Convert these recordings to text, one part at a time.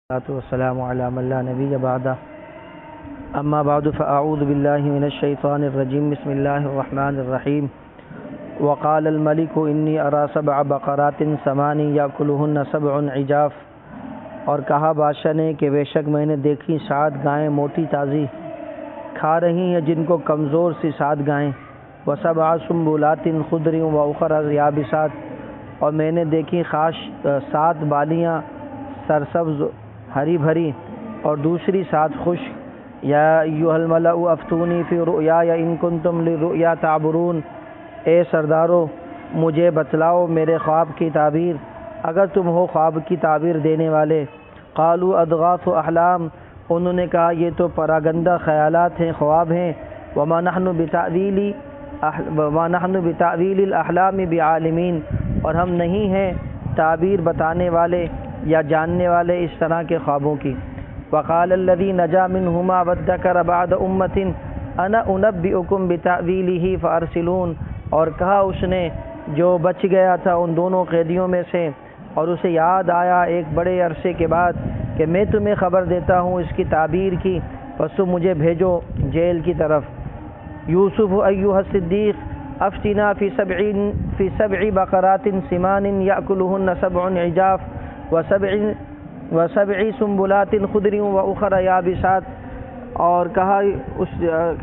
والسلام على من لا نبي بعده اما بعد فاعوذ بالله من الشيطان الرجيم بسم الله الرحمن الرحيم وقال الملك انی ارى 7 بقرات سمان یاکلهن 7 عجاف، اور کہا بادشاہ نے کہ بے شک میں نے دیکھی 7 گائیں موٹی تازی کھا رہی ہیں جن کو کمزور سی 7 گائیں، و7 سنبلات خضر واخر یابسات، اور میں نے دیکھی 7 بالیاں سرسبز ہری بھری اور دوسری 7 خشک۔ یا ایھا الملأ افتونی فی رؤیای ان کنتم للرؤیا تعبرون، اے سردارو مجھے بتلاؤ میرے خواب کی تعبیر اگر تم ہو خواب کی تعبیر دینے والے۔ قالوا اضغاث احلام، انہوں نے کہا یہ تو پراگندہ خیالات ہیں، خواب ہیں۔ وما نحن بتأویل الاحلام بعالمین، اور ہم نہیں ہیں تعبیر بتانے والے یا جاننے والے اس طرح کے خوابوں کی۔ وقال الذی نجا منہما وادکر بعد امۃ انا انبئکم بتأویلہ فارسلون، اور کہا اس نے جو بچ گیا تھا ان دونوں قیدیوں میں سے اور اسے یاد آیا ایک بڑے عرصے کے بعد کہ میں تمہیں خبر دیتا ہوں اس کی تعبیر کی، پس تم مجھے بھیجو جیل کی طرف۔ یوسف ایھا الصدیق افتنا فی 7 بقرات سمان یأکلہن 7 عجاف و7 سنبلات خضر واخر یابسات، اور کہا اس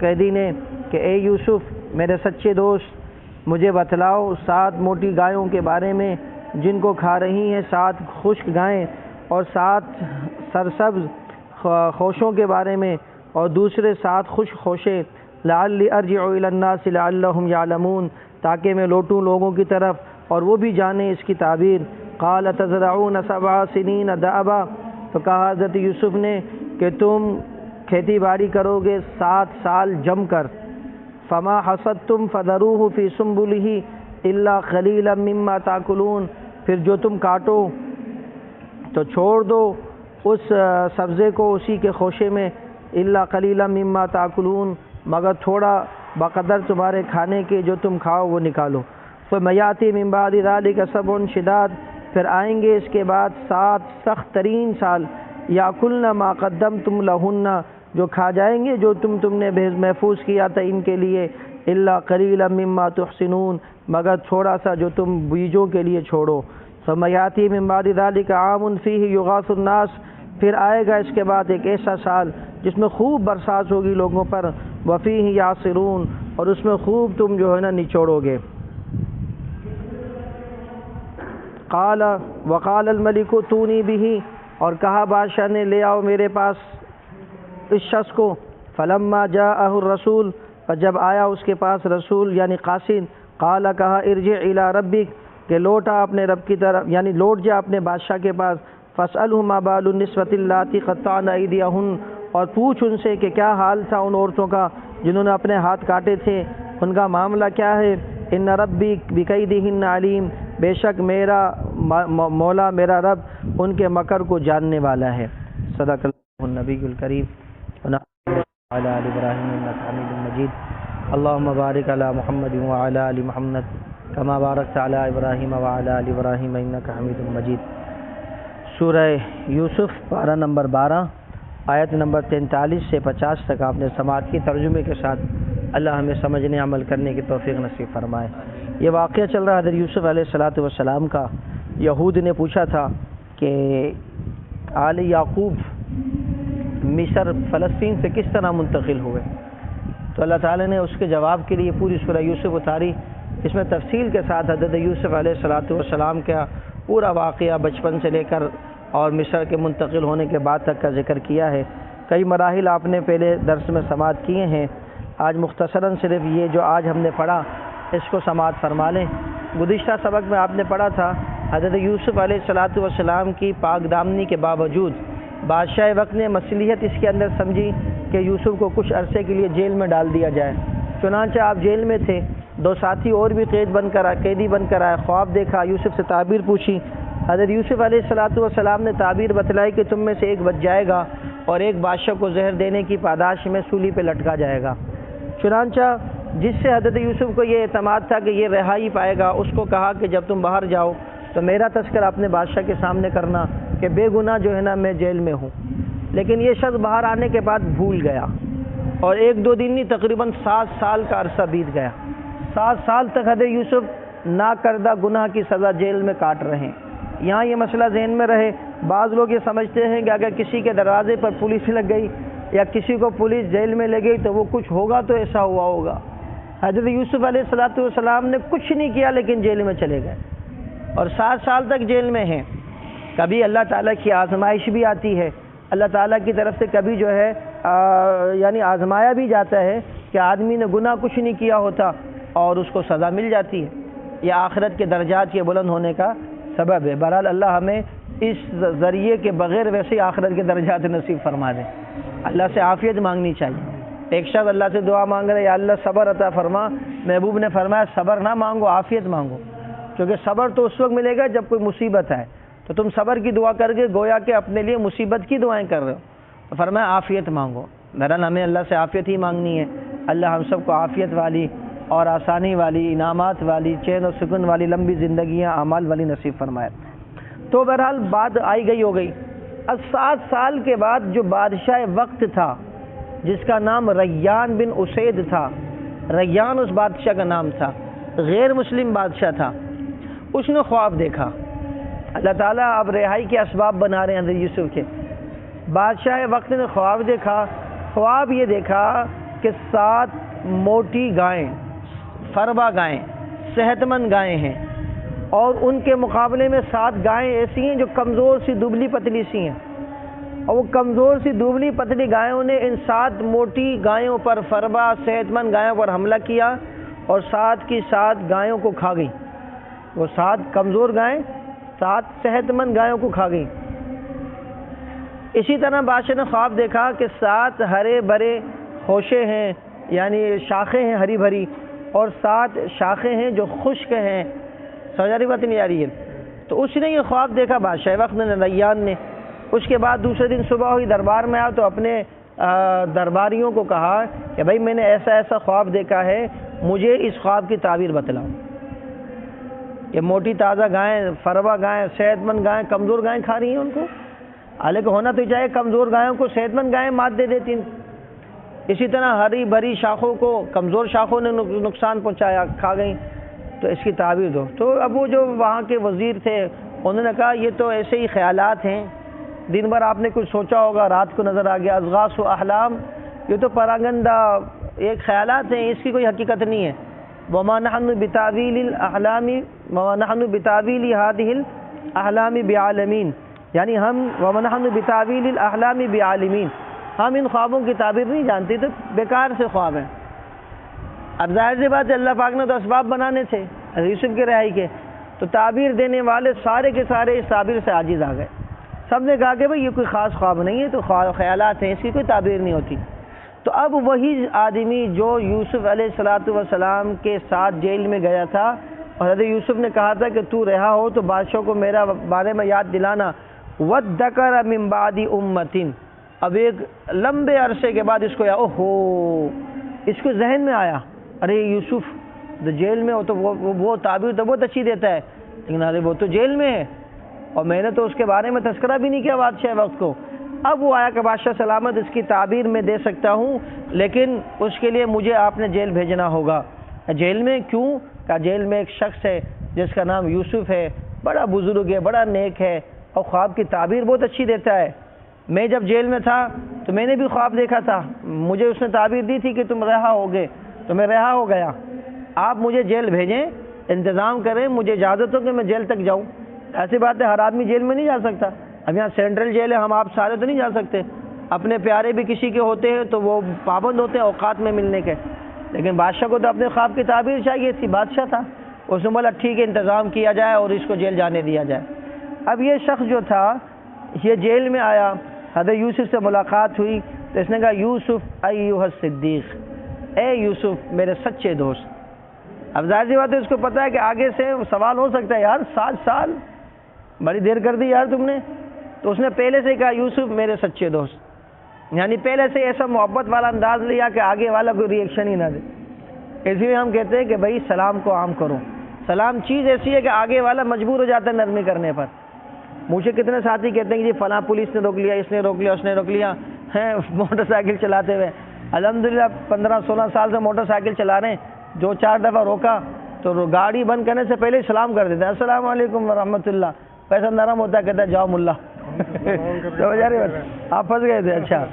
قیدی نے کہ اے یوسف میرے سچے دوست مجھے بتلاؤ 7 موٹی گایوں کے بارے میں جن کو کھا رہی ہیں 7 خشک گائیں، اور 7 سرسبز خوشوں کے بارے میں اور دوسرے 7 خشک خوشے۔ لعلی ارجع الی الناس لعلہم یعلمون، تاکہ میں لوٹوں لوگوں کی طرف اور وہ بھی جانیں اس کی تعبیر۔ قال تزرعون 7 سنین دأبا، تو کہا حضرت یوسف نے کہ تم کھیتی باڑی کرو گے 7 سال جم کر۔ فما حصدتم فذروه فی سنبلہ الا قلیلا مما تاکلون، پھر جو تم کاٹو تو چھوڑ دو اس سبزے کو اسی کے خوشے میں، الا قلیلا مما تاکلون، مگر تھوڑا بقدر تمہارے کھانے کے جو تم کھاؤ وہ نکالو۔ ثم یأتی من بعد ذلک 7 شداد، پھر آئیں گے اس کے بعد 7 سخت ترین سال، یاکلن ما قدمتم لہن، جو کھا جائیں گے جو تم نے محفوظ کیا تھا ان کے لیے، الا قلیلا مما تحسنون، مگر تھوڑا سا جو تم بیجوں کے لیے چھوڑو۔ ثم یأتی من بعد ذلک عام فیہ یغاث الناس، پھر آئے گا اس کے بعد ایک ایسا سال جس میں خوب برسات ہوگی لوگوں پر، وفیہ یعصرون، اور اس میں خوب تم جو ہے نا نچوڑو گے۔ وقال الملک اتونی بہ، اور کہا بادشاہ نے لے آؤ میرے پاس اس شخص کو۔ فلما جاءہ الرسول، اور جب آیا اس کے پاس رسول یعنی قاصد، قال کہا ارجع الی ربک، کہ لوٹا اپنے رب کی طرف، یعنی لوٹ جا اپنے بادشاہ کے پاس۔ فاسألہ ما بال النسوۃ اللاتی قطعن ایدیہن، اور پوچھ ان سے کہ کیا حال تھا ان عورتوں کا جنہوں نے اپنے ہاتھ کاٹے تھے، ان کا معاملہ کیا ہے۔ ان ربی بکیدہن علیم، بے شک میرا مولا میرا رب ان کے مکر کو جاننے والا ہے۔ صدق اللہ النبی الکریم وعلی آل ابراہیم انک حمید مجید۔ اللہم بارک علی محمد وعلی آل محمد کما بارکت علی ابراہیم وعلی آل ابراہیم انک حمید مجید۔ سورہ یوسف پارہ نمبر 12 آیت نمبر 43 سے 50 تک آپ نے سماعت کی۔ ترجمے کے ساتھ اللہ ہمیں سمجھنے عمل کرنے کی توفیق نصیب فرمائے۔ یہ واقعہ چل رہا حضرت یوسف علیہ السلام کا۔ یہود نے پوچھا تھا کہ آل یعقوب مصر فلسطین سے کس طرح منتقل ہوئے، تو اللہ تعالیٰ نے اس کے جواب کے لیے پوری سورہ یوسف اتاری۔ اس میں تفصیل کے ساتھ حضرت یوسف علیہ السلام کا پورا واقعہ بچپن سے لے کر اور مصر کے منتقل ہونے کے بعد تک کا ذکر کیا ہے۔ کئی مراحل آپ نے پہلے درس میں سماعت کیے ہیں، آج مختصراً صرف یہ جو آج ہم نے پڑھا اس کو سماعت فرما لیں۔ گزشتہ سبق میں آپ نے پڑھا تھا حضرت یوسف علیہ السلام کی پاک دامنی کے باوجود بادشاہ وقت نے مصلحت اس کے اندر سمجھی کہ یوسف کو کچھ عرصے کے لیے جیل میں ڈال دیا جائے۔ چنانچہ آپ جیل میں تھے، 2 ساتھی اور بھی قیدی بن کر آئے، خواب دیکھا، یوسف سے تعبیر پوچھی۔ حضرت یوسف علیہ السلام نے تعبیر بتلائی کہ تم میں سے ایک بچ جائے گا اور ایک بادشاہ کو زہر دینے کی پاداش میں سولی پہ لٹکا جائے گا۔ چنانچہ جس سے حضرت یوسف کو یہ اعتماد تھا کہ یہ رہائی پائے گا، اس کو کہا کہ جب تم باہر جاؤ تو میرا تذکرہ اپنے بادشاہ کے سامنے کرنا کہ بے گناہ جو ہے نا میں جیل میں ہوں، لیکن یہ شخص باہر آنے کے بعد بھول گیا، اور 1-2 دن نہیں تقریباً 7 سال کا عرصہ بیت گیا۔ 7 سال تک حضرت یوسف ناکردہ گناہ کی سزا جیل میں کاٹ رہے ہیں۔ یہاں یہ مسئلہ ذہن میں رہے، بعض لوگ یہ سمجھتے ہیں کہ اگر کسی کے دروازے پر پولیس لگ گئی یا کسی کو پولیس جیل میں لے گئی تو وہ کچھ ہوگا تو ایسا ہوا ہوگا۔ حضرت یوسف علیہ السلام نے کچھ نہیں کیا لیکن جیل میں چلے گئے اور 7 سال تک جیل میں ہیں۔ کبھی اللہ تعالیٰ کی آزمائش بھی آتی ہے، اللہ تعالیٰ کی طرف سے کبھی جو ہے یعنی آزمایا بھی جاتا ہے کہ آدمی نے گناہ کچھ نہیں کیا ہوتا اور اس کو سزا مل جاتی ہے، یہ آخرت کے درجات کے بلند ہونے کا سبب ہے۔ بہرحال اللہ ہمیں اس ذریعے کے بغیر ویسے آخرت کے درجات نصیب فرما دے۔ اللہ سے عافیت مانگنی چاہیے۔ ایک شخص اللہ سے دعا مانگ رہے یا اللہ صبر عطا فرما، محبوب نے فرمایا صبر نہ مانگو، عافیت مانگو، کیونکہ صبر تو اس وقت ملے گا جب کوئی مصیبت ہے، تو تم صبر کی دعا کر کے گویا کہ اپنے لیے مصیبت کی دعائیں کر رہے ہو، تو فرمایا عافیت مانگو۔ بہرحال ہمیں اللہ سے عافیت ہی مانگنی ہے۔ اللہ ہم سب کو عافیت والی اور آسانی والی، انعامات والی، چین و سکون والی لمبی زندگیاں، اعمال والی نصیب فرمائے۔ تو بہرحال بات آئی گئی ہو گئی۔ اب 7 سال کے بعد جو بادشاہ وقت تھا جس کا نام ریان بن اسید تھا، ریان اس بادشاہ کا نام تھا، غیر مسلم بادشاہ تھا، اس نے خواب دیکھا۔ اللہ تعالیٰ اب رہائی کے اسباب بنا رہے ہیں حضرت یوسف کے۔ بادشاہ وقت نے خواب دیکھا، خواب یہ دیکھا کہ 7 موٹی گائیں، فربا گائیں، صحت مند گائیں ہیں، اور ان کے مقابلے میں 7 گائیں ایسی ہیں جو کمزور سی دبلی پتلی سی ہیں، اور وہ کمزور سی دبلی پتلی گایوں نے ان 7 موٹی گایوں پر، فربا صحت مند گایوں پر حملہ کیا اور 7 کی 7 گایوں کو کھا گئی۔ وہ 7 کمزور گائیں 7 صحت مند گایوں کو کھا گئی۔ اسی طرح بادشاہ نے خواب دیکھا کہ 7 ہرے بھرے خوشے ہیں، یعنی شاخیں ہیں ہری بھری، اور 7 شاخیں ہیں جو خشک ہیں۔ سمجھ بات نہیں آ رہی ہے؟ تو اس نے یہ خواب دیکھا بادشاہ وقت نے، ریان نے۔ اس کے بعد دوسرے دن صبح ہوئی، دربار میں آیا تو اپنے درباریوں کو کہا کہ بھائی میں نے ایسا ایسا خواب دیکھا ہے، مجھے اس خواب کی تعبیر بتلاؤ۔ یہ موٹی تازہ گائیں، فربا گائیں، صحت مند گائیں کمزور گائیں کھا رہی ہیں ان کو، حالانکہ ہونا تو چاہیے کمزور گایوں کو صحت مند گائیں مات دے دیتی۔ اسی طرح ہری بھری شاخوں کو کمزور شاخوں نے نقصان پہنچایا، کھا گئیں، تو اس کی تعبیر دو۔ تو اب وہ جو وہاں کے وزیر تھے انہوں نے کہا یہ تو ایسے ہی خیالات ہیں، دن بھر آپ نے کچھ سوچا ہوگا، رات کو نظر آ گیا، اضغاث و احلام، یہ تو پراگندہ ایک خیالات ہیں، اس کی کوئی حقیقت نہیں ہے۔ وما نحن بتاویل الاحلام وما نحن بتاویل هذه الاحلام بعالمین، یعنی ہم وما نحن بتاویل الاحلام بعالمین، ہم ان خوابوں کی تعبیر نہیں جانتے، تو بیکار سے خواب ہیں۔ اب ظاہر سی بات ہے اللہ پاک نے تو اسباب بنانے تھے یوسف کے رہائی کے، تو تعبیر دینے والے سارے کے سارے اس تعبیر سے عاجز آ گئے۔ سب نے کہا کہ بھئی یہ کوئی خاص خواب نہیں ہے، تو خیالات ہیں، اس کی کوئی تعبیر نہیں ہوتی۔ تو اب وہی آدمی جو یوسف علیہ السلام کے ساتھ جیل میں گیا تھا اور حضرت یوسف نے کہا تھا کہ تو رہا ہو تو بادشاہ کو میرا بارے میں یاد دلانا، وَذَّكَرَ مِن بَعْدِ أُمَّةٍ، اب ایک لمبے عرصے کے بعد اس کو اس کو ذہن میں آیا، ارے یوسف تو جیل میں ہو، تو وہ تعبیر تو بہت اچھی دیتا ہے، لیکن ارے وہ تو جیل میں ہے اور میں نے تو اس کے بارے میں تذکرہ بھی نہیں کیا بادشاہ وقت کو۔ اب وہ آیا کہ بادشاہ سلامت اس کی تعبیر میں دے سکتا ہوں، لیکن اس کے لیے مجھے آپ نے جیل بھیجنا ہوگا۔ جیل میں کیوں؟ کہ جیل میں ایک شخص ہے جس کا نام یوسف ہے، بڑا بزرگ ہے، بڑا نیک ہے، اور خواب کی تعبیر بہت اچھی دیتا ہے۔ میں جب جیل میں تھا تو میں نے بھی خواب دیکھا تھا، مجھے اس نے تعبیر دی تھی کہ تم رہا ہوگے، تو میں رہا ہو گیا۔ آپ مجھے جیل بھیجیں، انتظام کریں، مجھے اجازت ہو کہ میں جیل تک جاؤں۔ ایسی بات ہے ہر آدمی جیل میں نہیں جا سکتا، اب یہاں سینٹرل جیل ہے، ہم آپ سارے تو نہیں جا سکتے، اپنے پیارے بھی کسی کے ہوتے ہیں تو وہ پابند ہوتے ہیں اوقات میں ملنے کے، لیکن بادشاہ کو تو اپنے خواب کی تعبیر چاہیے تھی، بادشاہ تھا، اس نے بولا ٹھیک ہے انتظام کیا جائے اور اس کو جیل جانے دیا جائے۔ اب یہ شخص جو تھا یہ جیل میں آیا، حضرت یوسف سے ملاقات ہوئی تو اس نے کہا یوسف ایھا الصدیق، اے یوسف میرے سچے دوست۔ اب ظاہر سی بات ہے اس کو پتا ہے کہ آگے سے سوال ہو سکتا ہے، یار 7 سال بڑی دیر کر دی یار تم نے، تو اس نے پہلے سے کہا یوسف میرے سچے دوست، یعنی پہلے سے ایسا محبت والا انداز لیا کہ آگے والا کوئی ریئیکشن ہی نہ دے۔ اس لیے ہم کہتے ہیں کہ بھائی سلام کو عام کرو، سلام چیز ایسی ہے کہ آگے والا مجبور ہو جاتا ہے نرمی کرنے پر، مجھے کتنے ساتھی کہتے ہیں کہ جی فلاں پولیس نے روک لیا، اس نے روک لیا، اس نے روک لیا ہیں موٹر سائیکل چلاتے ہوئے. الحمدللہ 15-16 سال سے موٹر سائیکل چلا رہے ہیں. 2-4 دفعہ روکا تو گاڑی بند کرنے سے پہلے سلام کر دیتے ہیں، السلام علیکم ورحمۃ اللہ. پیسہ نرم ہوتا ہے، کہتا ہے جاؤ ملا. آپ پھنس گئے تھے؟ اچھا.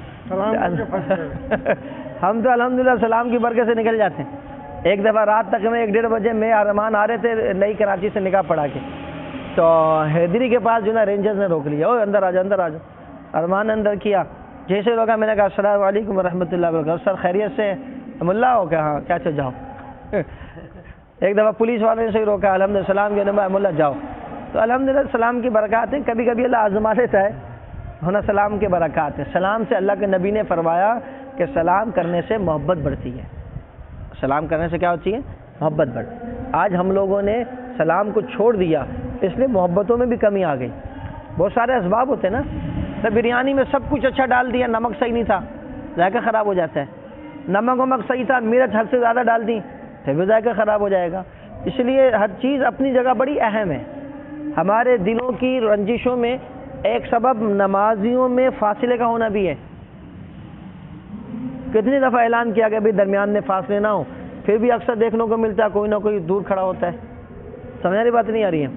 ہم تو الحمدللہ سلام کی برکت سے نکل جاتے ہیں. ایک دفعہ رات تک میں 1-1:30 بجے میں ارمان آ رہے تھے نئی کراچی سے نکاح پڑھا کے، تو حیدری کے پاس جو نا رینجرز نے روک لیا، اوہ اندر آ جاؤ اندر آ جاؤ. ارمان نے اندر کیا، جیسے روکا میں نے کہا السلام علیکم ورحمۃ اللہ وبرکاتہ. سر خیریت سے ملا ہو کیا؟ ہاں. کیا چل جاؤ. ایک دفعہ پولیس والے نے سے روکا، الحمدللہ سلام کے نمبر ملا جاؤ. تو الحمدللہ سلام کی برکات ہیں. کبھی کبھی اللہ آزما لیتا ہے ہونا، سلام کے برکات ہیں. سلام سے اللہ کے نبی نے فرمایا کہ سلام کرنے سے محبت بڑھتی ہے. سلام کرنے سے کیا ہوتی ہے؟ محبت بڑھتی ہے. آج ہم لوگوں نے سلام کو چھوڑ دیا، اس لیے محبتوں میں بھی کمی آ گئی. بہت سارے اسباب ہوتے ہیں نا. تو بریانی میں سب کچھ اچھا ڈال دیا، نمک صحیح نہیں تھا، ذائقہ خراب ہو جاتا ہے. نمک ومک صحیح تھا، مرچ حد سے زیادہ ڈال دی پھر بھی ذائقہ خراب ہو جائے گا. اس لیے ہر چیز اپنی جگہ بڑی اہم ہے. ہمارے دلوں کی رنجشوں میں ایک سبب نمازیوں میں فاصلے کا ہونا بھی ہے. کتنی دفعہ اعلان کیا کہ بھی درمیان میں فاصلے نہ ہو، پھر بھی اکثر دیکھنے کو ملتا ہے کوئی نہ کوئی دور کھڑا ہوتا ہے. سمجھنے بات نہیں آ رہی ہے.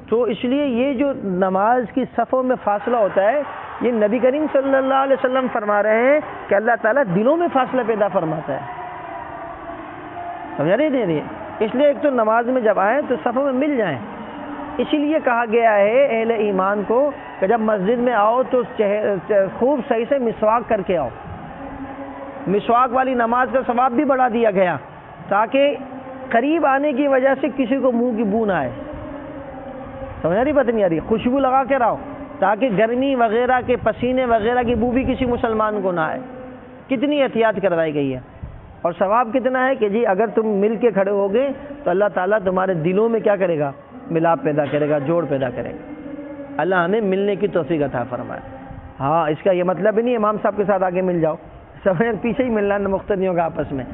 تو اس لیے یہ جو نماز کی صفوں میں فاصلہ ہوتا ہے، یہ نبی کریم صلی اللہ علیہ وسلم فرما رہے ہیں کہ اللہ تعالیٰ دلوں میں فاصلہ پیدا فرماتا ہے. سمجھا نہیں رہی ہے. اس لیے ایک تو نماز میں جب آئیں تو صفوں میں مل جائیں. اسی لیے کہا گیا ہے اہل ایمان کو کہ جب مسجد میں آؤ تو خوب صحیح سے مسواک کر کے آؤ. مسواک والی نماز کا ثواب بھی بڑھا دیا گیا تاکہ قریب آنے کی وجہ سے کسی کو منہ کی بو نہ آئے. سمجھ رہی بات نہیں آ رہی. خوشبو لگا کے رہو تاکہ گرمی وغیرہ کے پسینے وغیرہ کی بو بھی کسی مسلمان کو نہ آئے. کتنی احتیاط کروائی گئی ہے. اور ثواب کتنا ہے کہ جی اگر تم مل کے کھڑے ہوگے تو اللہ تعالیٰ تمہارے دلوں میں کیا کرے گا؟ ملاپ پیدا کرے گا، جوڑ پیدا کرے گا. اللہ ہمیں ملنے کی توفیق عطا فرمائے. ہاں اس کا یہ مطلب ہی نہیں امام صاحب کے ساتھ آگے مل جاؤ، سمجھ پیچھے ہی ملنا مختلف ہوگا آپس میں.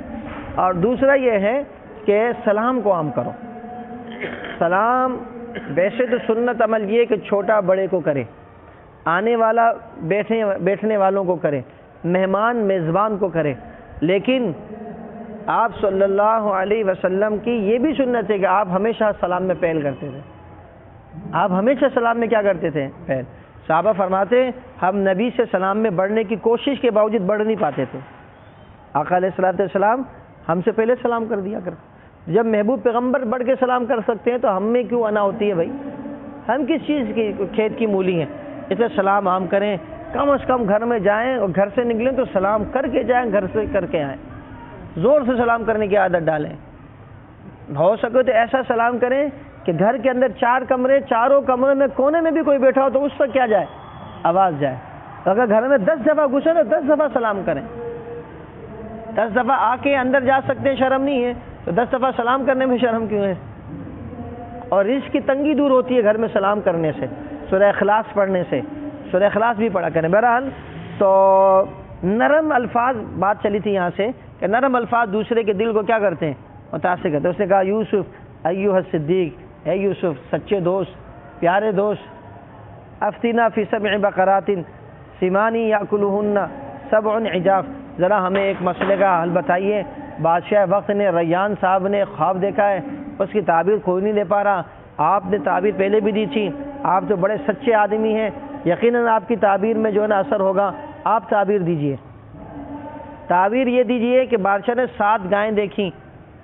اور دوسرا یہ ہے کہ سلام کو عام کرو. سلام ویسے تو سنت عمل یہ کہ چھوٹا بڑے کو کرے، آنے والا بیٹھنے والوں کو کرے، مہمان میزبان کو کرے. لیکن آپ صلی اللہ علیہ وسلم کی یہ بھی سنت ہے کہ آپ ہمیشہ سلام میں پہل کرتے تھے. آپ ہمیشہ سلام میں کیا کرتے تھے؟ پہل. صحابہ فرماتے ہم نبی سے سلام میں بڑھنے کی کوشش کے باوجود بڑھ نہیں پاتے تھے. آقا علیہ الصلوۃ والسلام ہم سے پہلے سلام کر دیا کرتے. جب محبوب پیغمبر بڑھ کے سلام کر سکتے ہیں تو ہم میں کیوں انا ہوتی ہے بھائی؟ ہم کس چیز کی کھیت کی مولی ہیں؟ اس لیے سلام عام کریں. کم از کم گھر میں جائیں اور گھر سے نکلیں تو سلام کر کے جائیں، گھر سے کر کے آئیں. زور سے سلام کرنے کی عادت ڈالیں. ہو سکے تو ایسا سلام کریں کہ گھر کے اندر 4 کمرے، چاروں کمروں میں کونے میں بھی کوئی بیٹھا ہو تو اس پر کیا جائے؟ آواز جائے. اگر گھر میں 10 دفعہ گھسے تو 10 دفعہ سلام کریں. 10 دفعہ آ کے اندر جا سکتے ہیں، شرم نہیں ہے، تو 10 دفعہ سلام کرنے میں شرم کیوں ہے؟ اور رزق کی تنگی دور ہوتی ہے گھر میں سلام کرنے سے، سورہ اخلاص پڑھنے سے. سورہ اخلاص بھی پڑھا کریں. بہرحال تو نرم الفاظ بات چلی تھی یہاں سے کہ نرم الفاظ دوسرے کے دل کو کیا کرتے ہیں؟ متاثر کرتے ہیں. اس نے کہا یوسف ایوہ الصدیق، اے یوسف سچے دوست، پیارے دوست، افتنا فی 7 بقرات سمان یاکلہن 7 عجاف، ذرا ہمیں ایک مسئلے کا حل بتائیے. بادشاہ وقت نے ریان صاحب نے خواب دیکھا ہے، اس کی تعبیر کوئی نہیں دے پا رہا. آپ نے تعبیر پہلے بھی دی تھی، آپ تو بڑے سچے آدمی ہیں، یقیناً آپ کی تعبیر میں جو ہے نا اثر ہوگا. آپ تعبیر دیجئے. تعبیر یہ دیجئے کہ بادشاہ نے 7 گائیں دیکھیں،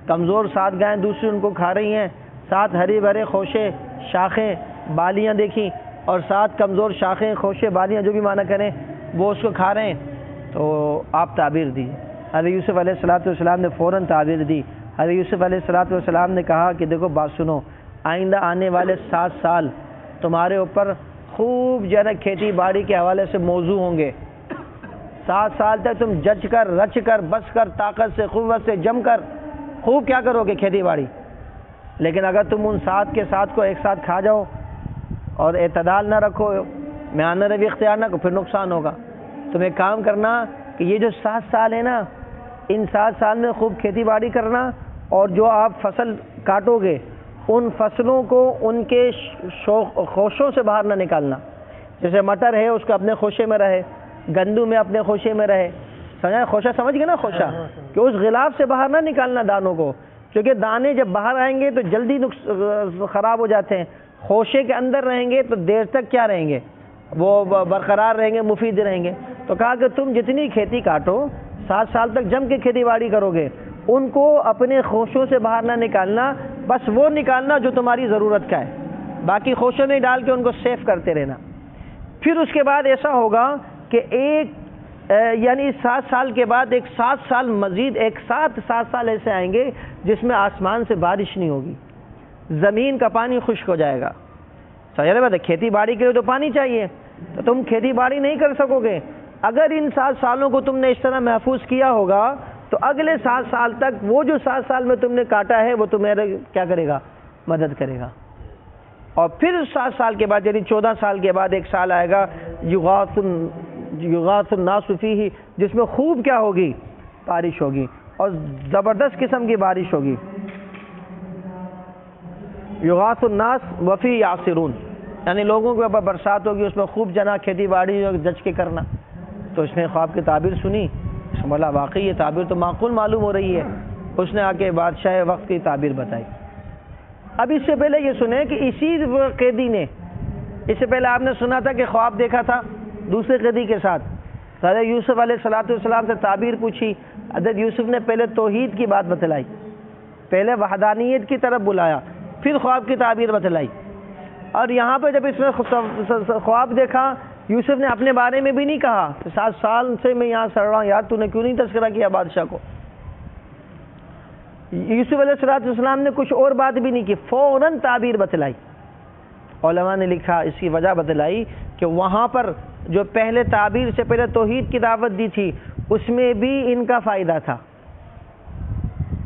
کمزور 7 گائیں دوسری ان کو کھا رہی ہیں. 7 ہری بھرے خوشے شاخیں بالیاں دیکھیں اور 7 کمزور شاخیں خوشے بالیاں جو بھی معنی کریں وہ اس کو کھا رہے ہیں. تو آپ تعبیر دیجئے. حضرت یوسف علیہ السلام نے فوراً تعبیر دی. حضرت یوسف علیہ السلام نے کہا کہ دیکھو بات سنو، آئندہ آنے والے 7 سال تمہارے اوپر خوب جو ہے نا کھیتی باڑی کے حوالے سے موضوع ہوں گے. 7 سال تک تم جج کر رچ کر بس کر طاقت سے قوت سے جم کر خوب کیا کرو گے؟ کھیتی باڑی. لیکن اگر تم ان 7 کے 7 کو ایک ساتھ کھا جاؤ اور اعتدال نہ رکھو، میانہ روی اختیار نہ کرو، پھر نقصان ہوگا. تم ایک کام کرنا کہ یہ جو 7 سال ہے نا، ان 7 سال میں خوب کھیتی باڑی کرنا اور جو آپ فصل کاٹو گے ان فصلوں کو ان کے خوشوں سے باہر نہ نکالنا. جیسے مٹر ہے اس کو اپنے خوشے میں رہے، گندم میں اپنے خوشے میں رہے. سمجھا؟ خوشہ سمجھ گئے نا؟ خوشہ کہ اس غلاف سے باہر نہ نکالنا دانوں کو، کیونکہ دانے جب باہر آئیں گے تو جلدی خراب ہو جاتے ہیں. خوشے کے اندر رہیں گے تو دیر تک کیا رہیں گے؟ وہ برقرار رہیں گے، مفید رہیں گے. تو کہا کہ تم جتنی کھیتی کاٹو 7 سال تک جم کے کھیتی باڑی کرو گے، ان کو اپنے خوشوں سے باہر نہ نکالنا، بس وہ نکالنا جو تمہاری ضرورت کا ہے، باقی خوشوں میں ڈال کے ان کو سیف کرتے رہنا. پھر اس کے بعد ایسا ہوگا کہ یعنی 7 سال کے بعد 7 سال مزید 7 سال ایسے آئیں گے جس میں آسمان سے بارش نہیں ہوگی، زمین کا پانی خشک ہو جائے گا. سمجھ بات ہے؟ کھیتی باڑی کے لیے تو پانی چاہیے، تو تم کھیتی باڑی نہیں کر سکو گے. اگر ان 7 سالوں کو تم نے اس طرح محفوظ کیا ہوگا تو اگلے 7 سال تک وہ جو 7 سال میں تم نے کاٹا ہے وہ تمہیں کیا کرے گا؟ مدد کرے گا. اور پھر 7 سال کے بعد یعنی 14 سال کے بعد ایک سال آئے گا یغاث الناس فیہ، جس میں خوب کیا ہوگی؟ بارش ہوگی، اور زبردست قسم کی بارش ہوگی. یغاث الناس وفی یعصرون، یعنی لوگوں کے اوپر برسات ہوگی، اس میں خوب جنا کھیتی باڑی جج کے کرنا. تو اس نے خواب کی تعبیر سنی، بولا واقعی یہ تعبیر تو معقول معلوم ہو رہی ہے. اس نے آ کے بادشاہ وقت کی تعبیر بتائی. اب اس سے پہلے یہ سنیں کہ اسی قیدی نے، اس سے پہلے آپ نے سنا تھا کہ خواب دیکھا تھا دوسرے قیدی کے ساتھ. حضرت یوسف علیہ السلام سے تعبیر پوچھی. حضرت یوسف نے پہلے توحید کی بات بتلائی، پہلے وحدانیت کی طرف بلایا، پھر خواب کی تعبیر بتلائی. اور یہاں پہ جب اس نے خواب دیکھا، یوسف نے اپنے بارے میں بھی نہیں کہا کہ 7 سال سے میں یہاں سڑ رہا ہوں، یار تو نے کیوں نہیں تذکرہ کیا بادشاہ کو. یوسف علیہ السلام نے کچھ اور بات بھی نہیں کی، فوراً تعبیر بتلائی. علماء نے لکھا، اس کی وجہ بتلائی کہ وہاں پر جو پہلے تعبیر سے پہلے توحید کی دعوت دی تھی اس میں بھی ان کا فائدہ تھا.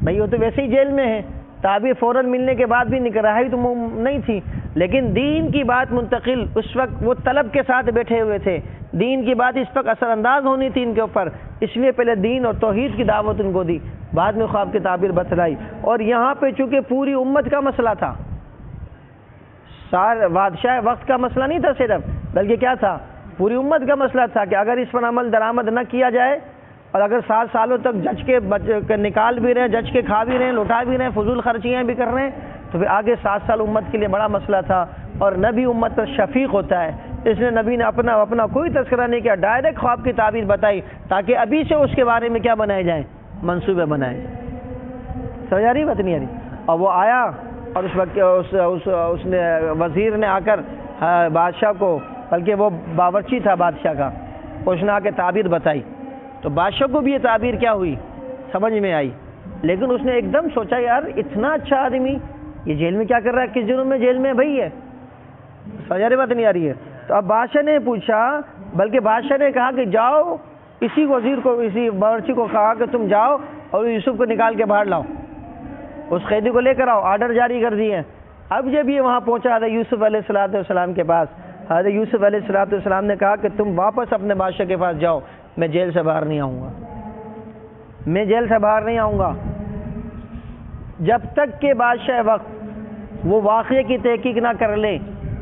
بھئی وہ تو ویسے ہی جیل میں ہے، تعبیر فوراً ملنے کے بعد بھی رہائی تو نہیں تھی، لیکن دین کی بات منتقل، اس وقت وہ طلب کے ساتھ بیٹھے ہوئے تھے، دین کی بات اس وقت اثر انداز ہونی تھی ان کے اوپر، اس لیے پہلے دین اور توحید کی دعوت ان کو دی، بعد میں خواب کی تعبیر بتلائی. اور یہاں پہ چونکہ پوری امت کا مسئلہ تھا، بادشاہ وقت کا مسئلہ نہیں تھا صرف، بلکہ کیا تھا؟ پوری امت کا مسئلہ تھا کہ اگر اس پر عمل درآمد نہ کیا جائے، اور اگر 7 سالوں تک جج کے نکال بھی رہے ہیں، جج کے کھا بھی رہے ہیں، لوٹا بھی رہے ہیں، فضول خرچیاں بھی کر رہے ہیں، تو پھر آگے 7 سال امت کے لیے بڑا مسئلہ تھا. اور نبی امت پر شفیق ہوتا ہے، اس لیے نبی نے اپنا کوئی تذکرہ نہیں کیا، ڈائریکٹ خواب کی تعبیر بتائی تاکہ ابھی سے اس کے بارے میں کیا بنائے جائیں؟ منصوبے بنائے جائیں. سمجھ آ رہی بات نہیں آ رہی؟ اور وہ آیا اور اس وقت اس نے وزیر نے آ کر بادشاہ کو، بلکہ وہ باورچی تھا بادشاہ کا، اس نے آ کے تعبیر بتائی. تو بادشاہ کو بھی یہ تعبیر کیا ہوئی؟ سمجھ میں آئی. لیکن اس نے ایک دم سوچا یار اتنا اچھا آدمی یہ جیل میں کیا کر رہا ہے؟ کس جرم میں جیل میں بھائی ہے؟ سمجھ بات نہیں آ رہی ہے؟ تو اب بادشاہ نے پوچھا، بلکہ بادشاہ نے کہا کہ جاؤ اسی وزیر کو، اسی باورچی کو کہا کہ تم جاؤ اور یوسف کو نکال کے باہر لاؤ، اس قیدی کو لے کر آؤ. آرڈر جاری کر دیے. اب جب یہ وہاں پہنچا حضرت یوسف علیہ السلام کے پاس، حضرت یوسف علیہ السلام نے کہا کہ تم واپس اپنے بادشاہ کے پاس جاؤ، میں جیل سے باہر نہیں آؤں گا، میں جیل سے باہر نہیں آؤں گا جب تک کہ بادشاہ وقت وہ واقعے کی تحقیق نہ کر لے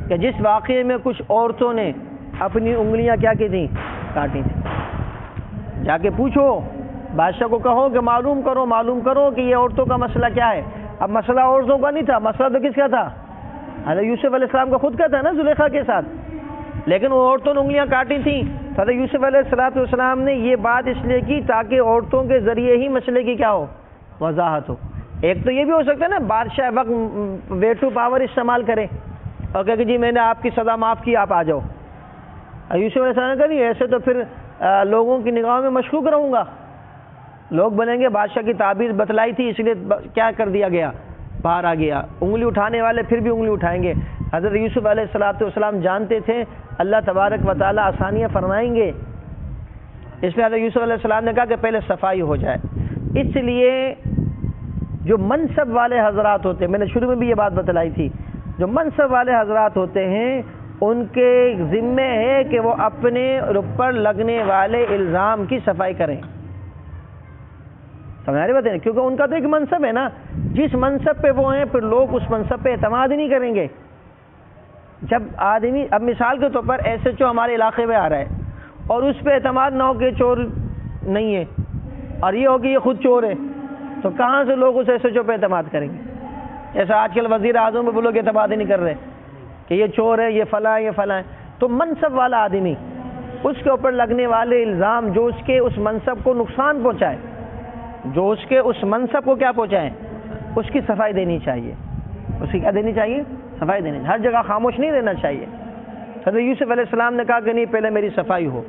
کہ جس واقعے میں کچھ عورتوں نے اپنی انگلیاں کیا کی تھیں؟ کاٹی تھیں. جا کے پوچھو، بادشاہ کو کہو کہ معلوم کرو کہ یہ عورتوں کا مسئلہ کیا ہے. اب مسئلہ عورتوں کا نہیں تھا، مسئلہ تو کس کا تھا؟ حضرت یوسف علیہ السلام کا خود کا تھا نا، زلیخا کے ساتھ. لیکن وہ عورتوں نے انگلیاں کاٹی تھیں. حضرت یوسف علیہ السلام نے یہ بات اس لیے کی تاکہ عورتوں کے ذریعے ہی مسئلے کی کیا ہو؟ وضاحت ہو. ایک تو یہ بھی ہو سکتا ہے نا بادشاہ وقت ویٹو پاور استعمال کرے اور کہ جی میں نے آپ کی سزا معاف کی، آپ آ جاؤ. یوسف علیہ السلام نے کہا نہیں، ایسے تو پھر لوگوں کی نگاہوں میں مشکوک رہوں گا، لوگ بنیں گے بادشاہ کی تعبیر بتلائی تھی اس لیے کیا کر دیا گیا؟ باہر آ گیا. انگلی اٹھانے والے پھر بھی انگلی اٹھائیں گے. حضرت یوسف علیہ السلام جانتے تھے اللہ تبارک و تعالیٰ آسانیاں فرمائیں گے، اس لیے حضرت یوسف علیہ السلام نے کہا کہ پہلے صفائی ہو جائے. اس لیے جو منصب والے حضرات ہوتے ہیں، میں نے شروع میں بھی یہ بات بتلائی تھی، جو منصب والے حضرات ہوتے ہیں ان کے ذمے ہے کہ وہ اپنے اوپر لگنے والے الزام کی صفائی کریں. سمجھ رہے بتائیں، کیونکہ ان کا تو ایک منصب ہے نا، جس منصب پہ وہ ہیں پھر لوگ اس منصب پہ اعتماد ہی نہیں کریں گے. جب آدمی، اب مثال کے طور پر ایس ایچ او ہمارے علاقے میں آ رہا ہے اور اس پہ اعتماد نہ ہو کہ چور نہیں ہے اور یہ ہو کہ یہ خود چور ہے، تو کہاں سے لوگ اس ایس ایچ او پہ اعتماد کریں گے؟ جیسا آج کل وزیر اعظم پہ وہ لوگ اعتماد ہی نہیں کر رہے کہ یہ چور ہے، یہ فلاں ہے، یہ فلاں ہے. تو منصب والا آدمی، اس کے اوپر لگنے والے الزام جو اس کے اس منصب کو نقصان پہنچائے، جو اس کے اس منصب کو کیا پہنچائیں، اس کی صفائی دینی چاہیے. اس کی کیا دینی چاہیے؟ صفائی دینی. ہر جگہ خاموش نہیں رہنا چاہیے. حضرت یوسف علیہ السلام نے کہا کہ نہیں، پہلے میری صفائی ہو.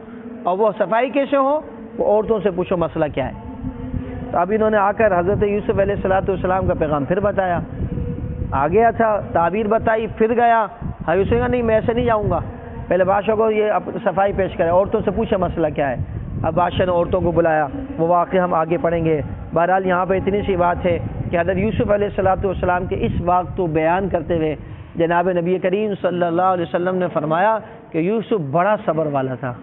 اور وہ صفائی کیسے ہو؟ وہ عورتوں سے پوچھو مسئلہ کیا ہے. تو اب انہوں نے آ کر حضرت یوسف علیہ السلام کا پیغام پھر بتایا. آ گیا تھا، تعبیر بتائی، پھر گیا. یوسف نے کہا نہیں، میں ایسے نہیں جاؤں گا، پہلے بادشاہ کو یہ صفائی پیش کرے، عورتوں سے پوچھے مسئلہ کیا ہے. اب بادشاہ نے عورتوں کو بلایا، وہ واقعہ ہم آگے پڑھیں گے. بہرحال یہاں پہ اتنی سی بات ہے کہ حضرت یوسف علیہ السلام کے اس واقعے کو بیان کرتے ہوئے جناب نبی کریم صلی اللہ علیہ وسلم نے فرمایا کہ یوسف بڑا صبر والا تھا.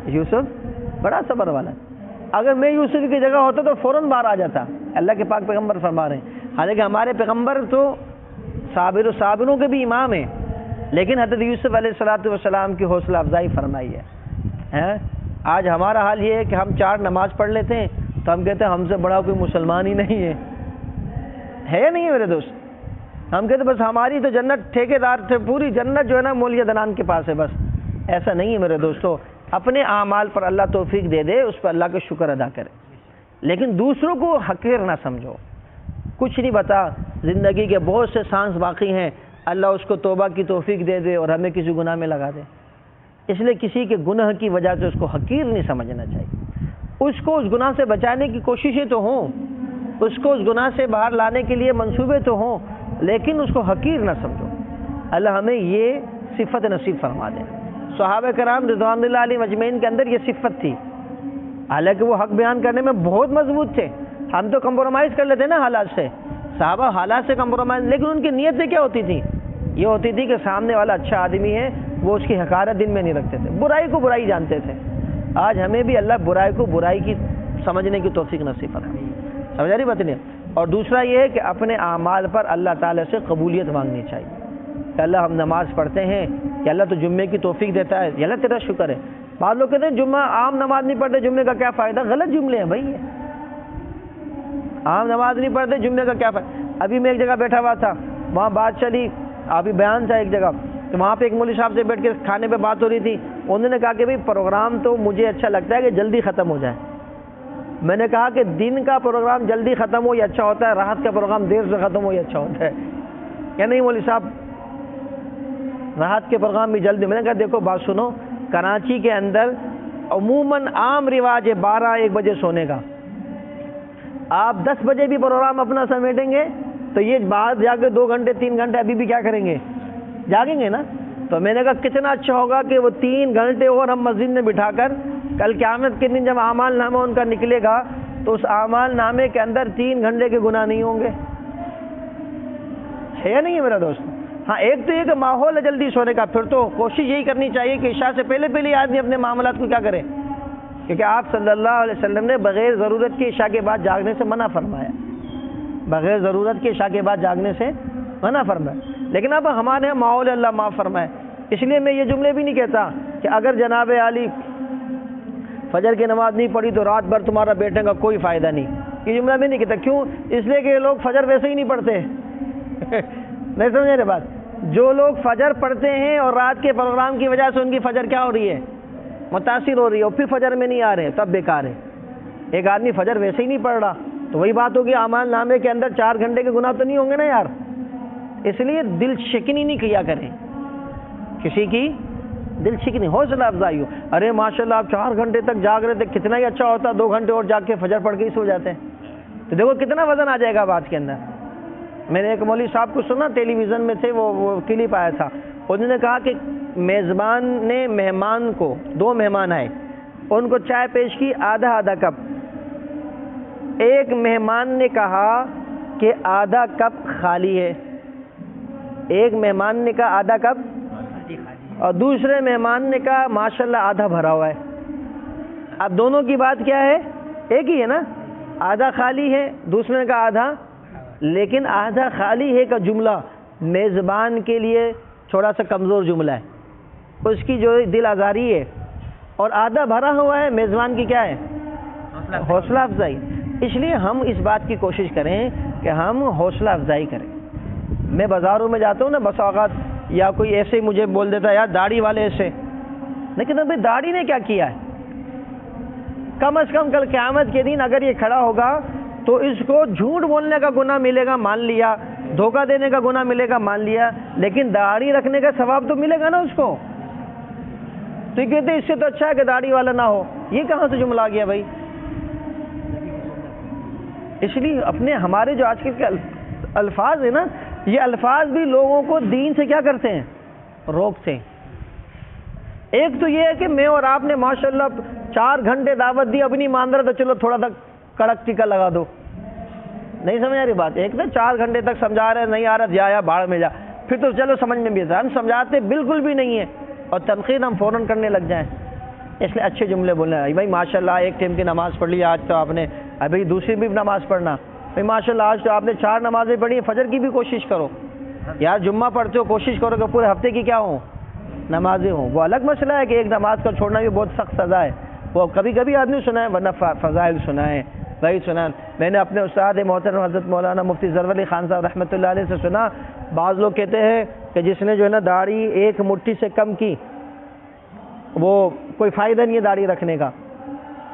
یوسف بڑا صبر والا. اگر میں یوسف کی جگہ ہوتا تو فوراً باہر آ جاتا. اللہ کے پاک پیغمبر فرما رہے ہیں، حالانکہ ہمارے پیغمبر تو صابروں کے بھی امام ہیں، لیکن حضرت یوسف علیہ السلام کی حوصلہ افزائی فرمائی ہے. آج ہمارا حال یہ ہے کہ ہم 4 نماز پڑھ لیتے ہیں تو ہم کہتے ہیں ہم سے بڑا کوئی مسلمان ہی نہیں ہے یا نہیں ہے میرے دوست؟ ہم کہتے ہیں بس ہماری تو جنت ٹھیکیدار تھے، پوری جنت جو ہے نا مولوی دنان کے پاس ہے. بس ایسا نہیں ہے میرے دوستو. اپنے اعمال پر اللہ توفیق دے دے، اس پر اللہ کا شکر ادا کرے، لیکن دوسروں کو حقیر نہ سمجھو. کچھ نہیں بتا، زندگی کے بہت سے سانس باقی ہیں، اللہ اس کو توبہ کی توفیق دے دے اور ہمیں کسی گناہ میں لگا دے. اس لیے کسی کے گناہ کی وجہ سے اس کو حقیر نہیں سمجھنا چاہیے. اس کو اس گناہ سے بچانے کی کوششیں تو ہوں، اس کو اس گناہ سے باہر لانے کے لیے منصوبے تو ہوں، لیکن اس کو حقیر نہ سمجھو. اللہ ہمیں یہ صفت نصیب فرما دے. صحابہ کرام رضوان اللہ علیہ اجمعین کے اندر یہ صفت تھی، حالانکہ وہ حق بیان کرنے میں بہت مضبوط تھے. ہم تو کمپرومائز کر لیتے نا حالات سے، صحابہ حالات سے کمپرومائز، لیکن ان کی نیتیں کیا ہوتی تھی؟ یہ ہوتی تھی کہ سامنے والا اچھا آدمی ہے، وہ اس کی حقارت دل میں نہیں رکھتے تھے، برائی کو برائی جانتے تھے. آج ہمیں بھی اللہ برائی کو برائی کی سمجھنے کی توفیق نصیب فرمائے. سمجھ رہی بات نہیں؟ اور دوسرا یہ ہے کہ اپنے اعمال پر اللہ تعالیٰ سے قبولیت مانگنی چاہیے کہ اللہ ہم نماز پڑھتے ہیں کہ اللہ تو جمعے کی توفیق دیتا ہے، اللہ تیرا شکر ہے. بعض لوگ کہتے ہیں جمعہ عام نماز نہیں پڑھتے، جمعے کا کیا فائدہ؟ غلط جملے ہیں بھائی. عام نماز نہیں پڑھتے، جمعے کا کیا فائدہ؟ ابھی میں ایک جگہ بیٹھا ہوا تھا، وہاں بات چلی، ابھی بیان تھا ایک جگہ، تو وہاں پہ ایک مولوی صاحب سے بیٹھ کے کھانے پہ بات ہو رہی تھی. انہوں نے کہا کہ بھائی پروگرام تو مجھے اچھا لگتا ہے کہ جلدی ختم ہو جائے. میں نے کہا کہ دن کا پروگرام جلدی ختم ہو یہ اچھا ہوتا ہے، رات کا پروگرام دیر سے ختم ہو یہ اچھا ہوتا ہے. کیا نہیں مولوی صاحب، رات کے پروگرام بھی جلدی. میں نے کہا دیکھو بات سنو، کراچی کے اندر عموماً عام رواج ہے 12-1 بجے سونے کا. آپ 10 بجے بھی پروگرام اپنا سمیٹیں گے تو یہ بعد جا کے 2 گھنٹے 3 گھنٹے ابھی بھی کیا کریں گے؟ جاگیں گے نا. تو میں نے کہا کتنا اچھا ہوگا کہ وہ 3 گھنٹے اور ہم مسجد میں بٹھا کر کل قیامت کے دن جب اعمال نامہ ان کا نکلے گا تو اس اعمال نامے کے اندر 3 گھنٹے کے گناہ نہیں ہوں گے. ہے یا نہیں ہے میرا دوست؟ ہاں ایک تو یہ کہ ماحول ہے جلدی سونے کا، پھر تو کوشش یہی کرنی چاہیے کہ عشاء سے پہلے پہلے آدمی اپنے معاملات کو کیا کرے، کیونکہ آپ صلی اللہ علیہ وسلم نے بغیر ضرورت کے عشاء کے بعد جاگنے سے منع فرمایا، بغیر ضرورت کے عشاء کے بعد جاگنے سے منع فرمایا. لیکن اب ہمارے ماحول اللہ معاف فرمائے، اس لیے میں یہ جملے بھی نہیں کہتا کہ اگر جناب عالی فجر کی نماز نہیں پڑھی تو رات بھر تمہارا بیٹھنے کا کوئی فائدہ نہیں. یہ جملہ بھی نہیں کہتا. کیوں؟ اس لیے کہ یہ لوگ فجر ویسے ہی نہیں پڑھتے. نہیں سمجھے رہے بات؟ جو لوگ فجر پڑھتے ہیں اور رات کے پروگرام کی وجہ سے ان کی فجر کیا ہو رہی ہے؟ متاثر ہو رہی ہے، اور پھر فجر میں نہیں آ رہے، تب بیکار ہے. ایک آدمی فجر ویسے ہی نہیں پڑھ رہا تو وہی بات ہوگی اعمال نامے کے اندر 4 گھنٹے کے گناہ تو نہیں ہوں گے نا یار. اس لیے دل شکنی نہیں کیا کریں، کسی کی دل شکنی، حوصلہ افزائی ہو. ارے ماشاءاللہ آپ 4 گھنٹے تک جاگ رہے تھے، کتنا ہی اچھا ہوتا، 2 گھنٹے اور جاگ کے فجر پڑھ کے ہی سو جاتے ہیں. تو دیکھو کتنا وزن آ جائے گا بات کے اندر. میں نے ایک مولوی صاحب کو سنا، ٹیلی ویژن میں تھے، وہ کلپ آیا تھا. انہوں نے کہا کہ میزبان نے مہمان کو، 2 مہمان آئے، ان کو چائے پیش کی آدھا کپ. ایک مہمان نے کہا کہ آدھا کپ خالی ہے، ایک مہمان نے کہا آدھا کپ، اور دوسرے مہمان نے کہا ماشاءاللہ آدھا بھرا ہوا ہے. اب دونوں کی بات کیا ہے؟ ایک ہی ہے نا. آدھا خالی ہے، دوسرے کا آدھا، لیکن آدھا خالی ہے کا جملہ میزبان کے لیے تھوڑا سا کمزور جملہ ہے، اس کی جو دل آزاری ہے، اور آدھا بھرا ہوا ہے میزبان کی کیا ہے؟ حوصلہ افزائی۔ اس لیے ہم اس بات کی کوشش کریں کہ ہم حوصلہ افزائی کریں۔ میں بازاروں میں جاتا ہوں نا، بس اوقات یا کوئی ایسے مجھے بول دیتا ہے یار داڑھی والے ایسے، لیکن ابھی داڑھی نے کیا کیا ہے؟ کم از کم کل قیامت کے دن اگر یہ کھڑا ہوگا تو اس کو جھوٹ بولنے کا گناہ ملے گا، مان لیا، دھوکہ دینے کا گناہ ملے گا، مان لیا، لیکن داڑھی رکھنے کا ثواب تو ملے گا نا اس کو۔ تو یہ کہتے ہیں اس سے تو اچھا ہے کہ داڑھی والا نہ ہو، یہ کہاں سے جملہ آ گیا بھائی؟ اس لیے اپنے ہمارے جو آج کل کے الفاظ ہیں نا، یہ الفاظ بھی لوگوں کو دین سے کیا کرتے ہیں؟ روکتے ہیں۔ ایک تو یہ ہے کہ میں اور آپ نے ماشاءاللہ 4 گھنٹے دعوت دی، اپنی مان رہا تو چلو تھوڑا سا کڑک ٹیکا لگا دو، نہیں سمجھ آ رہی بات؟ ایک نا 4 گھنٹے تک سمجھا رہے، نہیں آ رہا جایا بھاڑ میں جا، پھر تو چلو سمجھ میں بھی آتا ہے، ہم سمجھاتے بالکل بھی نہیں ہے اور تنقید ہم فوراً کرنے لگ جائیں۔ اس لیے اچھے جملے بولنے ہیں، بھائی ماشاءاللہ ایک ٹائم کی نماز پڑھ لی آج تو آپ نے، ابھی دوسری بھی نماز پڑھنا، بھائی ماشاءاللہ آج تو آپ نے 4 نمازیں پڑھی، فجر کی بھی کوشش کرو یار، جمعہ پڑھتے ہو کوشش کرو کہ پورے ہفتے کی کیا ہوں؟ نمازیں ہوں۔ وہ الگ مسئلہ ہے کہ ایک نماز کا چھوڑنا بھی بہت سخت سزا ہے، وہ کبھی کبھی آدمی سنا ہے، ورنہ فضائل سنا ہے، وہی سنا۔ میں نے اپنے استاد محترم حضرت مولانا مفتی ظفر علی خان صاحب رحمۃ اللہ علیہ سے سنا، بعض لوگ کہتے ہیں کہ جس نے جو ہے نا داڑھی 1 مٹھی سے کم کی، وہ کوئی فائدہ نہیں ہے داڑھی رکھنے کا۔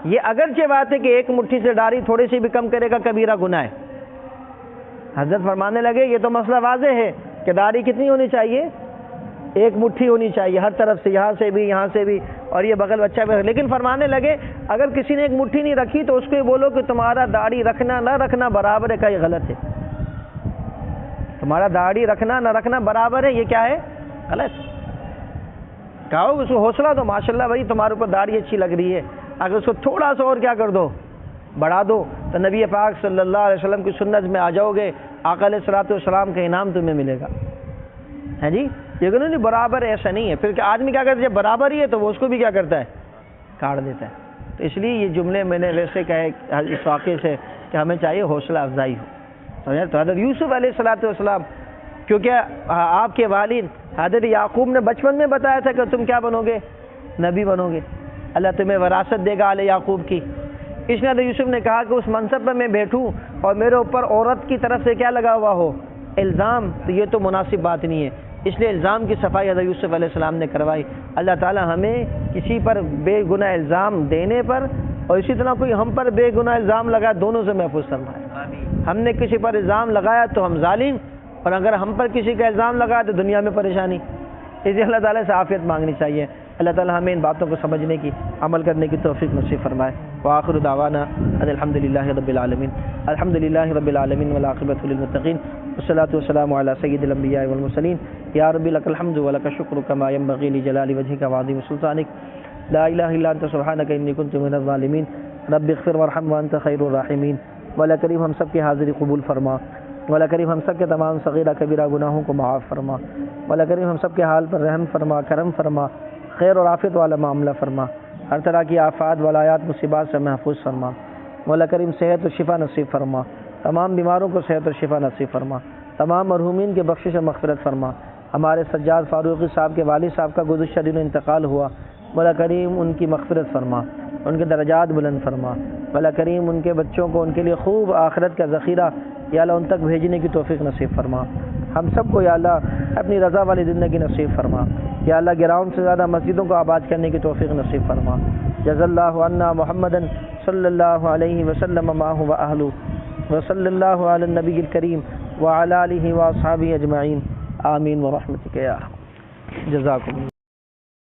یہ اگرچہ بات ہے کہ 1 مٹھی سے داڑھی تھوڑی سی بھی کم کرے گا کبیرہ گناہ ہے۔ حضرت فرمانے لگے یہ تو مسئلہ واضح ہے کہ داڑھی کتنی ہونی چاہیے؟ 1 مٹھی ہونی چاہیے ہر طرف سے، یہاں سے بھی، یہاں سے بھی، اور یہ بغل بچہ بھی۔ لیکن فرمانے لگے اگر کسی نے 1 مٹھی نہیں رکھی تو اس کو یہ بولو کہ تمہارا داڑھی رکھنا نہ رکھنا برابر ہے، کا یہ غلط ہے۔ تمہارا داڑھی رکھنا نہ رکھنا برابر ہے، یہ کیا ہے؟ غلط۔ کہو اس کو حوصلہ دو، ماشاءاللہ بھائی تمہارے اوپر داڑھی اچھی لگ رہی ہے، اگر اس کو تھوڑا سا اور کیا کر دو، بڑھا دو، تو نبی پاک صلی اللہ علیہ وسلم کی سنت میں آ جاؤ گے، آقا علیہ الصلوۃ والسلام کا انعام تمہیں ملے گا۔ ہے جی، یہ کہ نہیں برابر ہے، ایسا نہیں ہے۔ پھر آدمی کیا کرتا ہے، جب برابر ہی ہے تو وہ اس کو بھی کیا کرتا ہے؟ کاٹ دیتا ہے۔ تو اس لیے یہ جملے میں نے ویسے کہے اس واقعے سے کہ ہمیں چاہیے حوصلہ افزائی ہو۔ سمجھا؟ تو حضرت یوسف علیہ الصلوۃ والسلام، کیونکہ آپ کے والد حضرت یعقوب نے بچپن میں بتایا تھا کہ تم کیا بنو گے؟ نبی بنو گے، اللہ تمہیں وراثت دے گا آل یعقوب کی۔ اس نے حضرت یوسف نے کہا کہ اس منصب پر میں بیٹھوں اور میرے اوپر عورت کی طرف سے کیا لگا ہوا ہو؟ الزام، تو یہ تو مناسب بات نہیں ہے، اس لیے الزام کی صفائی حضرت یوسف علیہ السلام نے کروائی۔ اللہ تعالی ہمیں کسی پر بے گناہ الزام دینے پر اور اسی طرح کوئی ہم پر بے گناہ الزام لگائے، دونوں سے محفوظ فرمائے۔ ہم نے کسی پر الزام لگایا تو ہم ظالم، اور اگر ہم پر کسی کا الزام لگایا تو دنیا میں پریشانی۔ اس لیے اللہ تعالیٰ سے عافیت مانگنی چاہیے۔ اللہ تعالیٰ ہمیں ان باتوں کو سمجھنے کی، عمل کرنے کی توفیق نصیب فرمائے۔ وآخر دعوانا ان الحمد للہ رب العالمین، الحمد للہ رب العالمین والعاقبۃ للمتقین، والصلاۃ والسلام علی سید الانبیاء والمرسلین۔ یا رب لک الحمد ولک الشکر کما ینبغی لجلال وجهک وعظیم سلطانک، لا الہ الا انت سبحانک انی کنت من الظالمین، رب اغفر وارحم وانت خیر الراحمین۔ مولا کریم ہم سب کی حاضری قبول فرما، مولا کریم ہم سب کے تمام صغیرہ کبیرہ گناہوں کو معاف فرما، مولا کریم ہم سب کے حال پر رحم فرما، کرم فرما، خیر اور عافیت والا معاملہ فرما، ہر طرح کی آفات ولایات مصیبات سے محفوظ فرما، مولا کریم صحت و شفا نصیب فرما، تمام بیماروں کو صحت اور شفا نصیب فرما، تمام مرحومین کے بخشش و مغفرت فرما۔ ہمارے سجاد فاروقی صاحب کے والد صاحب کا گزشتہ دنوں انتقال ہوا، مولا کریم ان کی مغفرت فرما، ان کے درجات بلند فرما، مولا کریم ان کے بچوں کو ان کے لیے خوب آخرت کا ذخیرہ یا اللہ ان تک بھیجنے کی توفیق نصیب فرما۔ ہم سب کو یا اللہ اپنی رضا والی زندگی نصیب فرما، یا اللہ گراؤنڈ سے زیادہ مسجدوں کو آباد کرنے کی توفیق نصیب فرما۔ جزا اللہ عنا محمدا صلی اللہ علیہ وسلم معہ واہلہ، وصلی اللہ علی النبی الکریم وعلی آلہ واصحابہ اجمعین، آمین برحمتک یا ارحم۔ جزاکم اللہ۔